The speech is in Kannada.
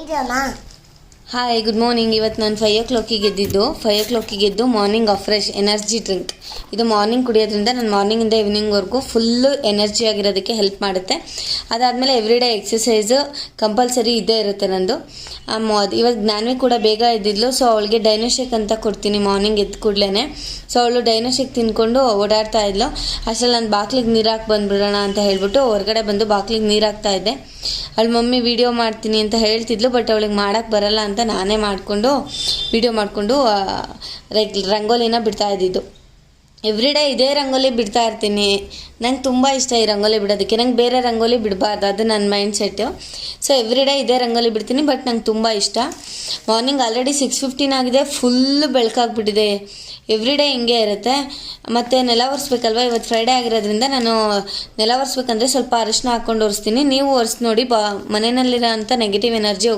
ವಿಡಿಯೋನಾ? Hi, good morning. ಇವತ್ತು ನಾನು 5 o'clock ಎದ್ದಿದ್ದು. 5 o'clock ಎದ್ದು ಮಾರ್ನಿಂಗ್ ಫ್ರೆಶ್ ಎನರ್ಜಿ ಡ್ರಿಂಕ್ ಇದು ಮಾರ್ನಿಂಗ್ ಕುಡಿಯೋದ್ರಿಂದ ನಾನು ಮಾರ್ನಿಂಗಿಂದ ಈವ್ನಿಂಗ್ವರೆಗೂ ಫುಲ್ಲು ಎನರ್ಜಿ ಆಗಿರೋದಕ್ಕೆ ಹೆಲ್ಪ್ ಮಾಡುತ್ತೆ. ಅದಾದಮೇಲೆ ಎವ್ರಿಡೇ ಎಕ್ಸಸೈಸು ಕಂಪಲ್ಸರಿ ಇದ್ದೇ ಇರುತ್ತೆ ನಂದು. ಇವಾಗ ಜ್ಞಾನ್ವಿ ಕೂಡ ಬೇಗ ಎದ್ದಿದ್ಲು, ಸೊ ಅವಳಿಗೆ ಡೈನೋಶೇಕ್ ಅಂತ ಕೊಡ್ತೀನಿ ಮಾರ್ನಿಂಗ್ ಎದ್ದು ಕೂಡಲೇ. ಸೊ ಅವಳು ಡೈನೋಶೇಕ್ ತಿನ್ಕೊಂಡು ಓಡಾಡ್ತಾ ಇದ್ಲು. ಅಷ್ಟರಲ್ಲಿ ನಾನು ಬಾಕ್ಲಿಗೆ ನೀರು ಹಾಕಿ ಬಂದುಬಿಡೋಣ ಅಂತ ಹೇಳ್ಬಿಟ್ಟು ಹೊರಗಡೆ ಬಂದು ಬಾಕ್ಲಿಗೆ ನೀರು ಹಾಕ್ತಾ ಇದ್ದೆ. ಅವಳು ಮಮ್ಮಿ ವೀಡಿಯೋ ಮಾಡ್ತೀನಿ ಅಂತ ಹೇಳ್ತಿದ್ಲು, ಬಟ್ ಅವಳಿಗೆ ಮಾಡೋಕ್ಕೆ ಬರಲ್ಲ ಅಂತ ನಾನೇ ಮಾಡಿಕೊಂಡು ವೀಡಿಯೋ ಮಾಡಿಕೊಂಡು ರಂಗೋಲಿನ ಬಿಡ್ತಾ ಇದ್ದಿದ್ದು. ಎವ್ರಿಡೇ ಇದೇ ರಂಗೋಲಿ ಬಿಡ್ತಾ ಇರ್ತೀನಿ. ನಂಗೆ ತುಂಬ ಇಷ್ಟ ಈ ರಂಗೋಲಿ ಬಿಡೋದಕ್ಕೆ. ನಂಗೆ ಬೇರೆ ರಂಗೋಲಿ ಬಿಡಬಾರ್ದು, ಅದು ನನ್ನ ಮೈಂಡ್ ಸೆಟ್ಟು. ಸೊ ಎವ್ರಿಡೇ ಇದೇ ರಂಗೋಲಿ ಬಿಡ್ತೀನಿ, ಬಟ್ ನಂಗೆ ತುಂಬ ಇಷ್ಟ. ಮಾರ್ನಿಂಗ್ ಆಲ್ರೆಡಿ 6:15 ಆಗಿದೆ, ಫುಲ್ಲು ಬೆಳಕಾಗ್ಬಿಟ್ಟಿದೆ. ಎವ್ರಿಡೇ ಹಿಂಗೆ ಇರುತ್ತೆ. ಮತ್ತು ನೆಲ ಒರೆಸ್ಬೇಕಲ್ವ, ಇವತ್ತು ಫ್ರೈಡೇ ಆಗಿರೋದ್ರಿಂದ ನಾನು ನೆಲ ಒರೆಸ್ಬೇಕಂದ್ರೆ ಸ್ವಲ್ಪ ಅರಿಶಿನ ಹಾಕ್ಕೊಂಡು ಒರೆಸ್ತೀನಿ. ನೀವು ಒರೆಸಿ ನೋಡಿ, ಮನೆಯಲ್ಲಿರೋ ಅಂಥ ನೆಗೆಟಿವ್ ಎನರ್ಜಿ